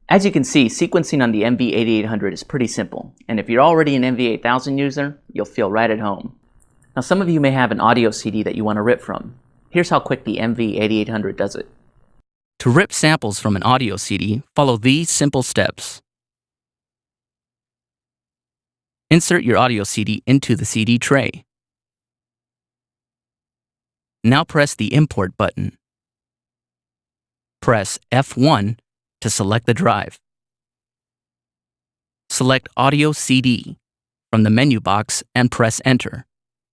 As you can see, sequencing on the MV-8800 is pretty simple, and if you're already an MV-8000 user, you'll feel right at home. Now some of you may have an audio CD that you want to rip from. Here's how quick the MV-8800 does it. To rip samples from an audio CD, follow these simple steps. Insert your audio CD into the CD tray. Now press the Import button. Press F1 to select the drive. Select Audio CD from the menu box and press Enter.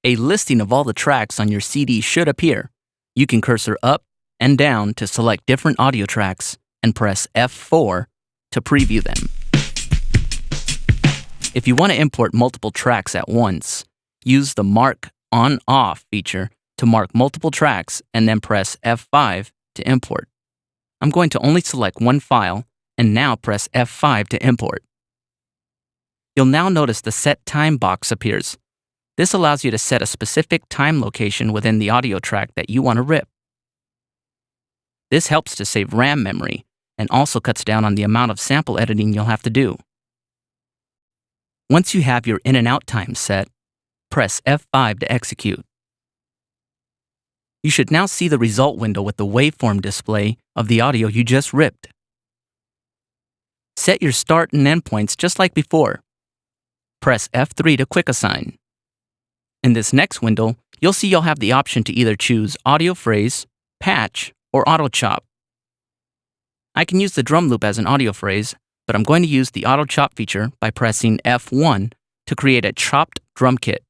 A listing of all the tracks on your CD should appear. You can cursor up and down to select different audio tracks and press F4 to preview them. If you want to import multiple tracks at once, use the Mark On/Off feature to mark multiple tracks and then press F5 to import. I'm going to only select one file and now press F5 to import. You'll now notice the Set Time box appears. This allows you to set a specific time location within the audio track that you want to rip. This helps to save RAM memory and also cuts down on the amount of sample editing you'll have to do. Once you have your in and out time set, press F5 to execute. You should now see the result window with the waveform display of the audio you just ripped. Set your start and end points just like before. Press F3 to quick assign. In this next window, you'll see you'll have the option to either choose audio phrase, patch, or auto chop. I can use the drum loop as an audio phrase, but I'm going to use the auto chop feature by pressing F1 to create a chopped drum kit.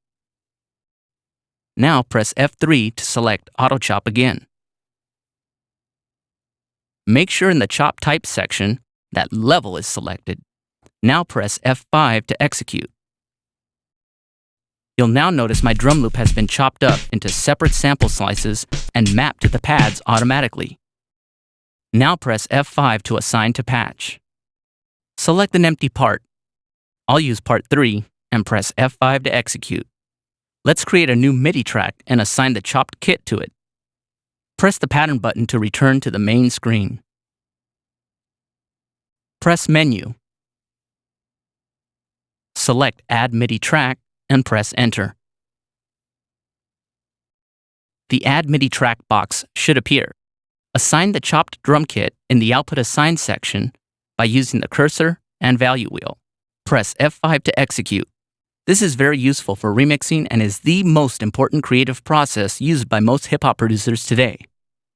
Now press F3 to select Auto Chop again. Make sure in the Chop Type section that Level is selected. Now press F5 to execute. You'll now notice my drum loop has been chopped up into separate sample slices and mapped to the pads automatically. Now press F5 to assign to patch. Select an empty part. I'll use part 3 and press F5 to execute. Let's create a new MIDI track and assign the chopped kit to it. Press the pattern button to return to the main screen. Press Menu. Select Add MIDI Track and press Enter. The Add MIDI Track box should appear. Assign the chopped drum kit in the Output Assign section by using the cursor and value wheel. Press F5 to execute. This is very useful for remixing and is the most important creative process used by most hip-hop producers today.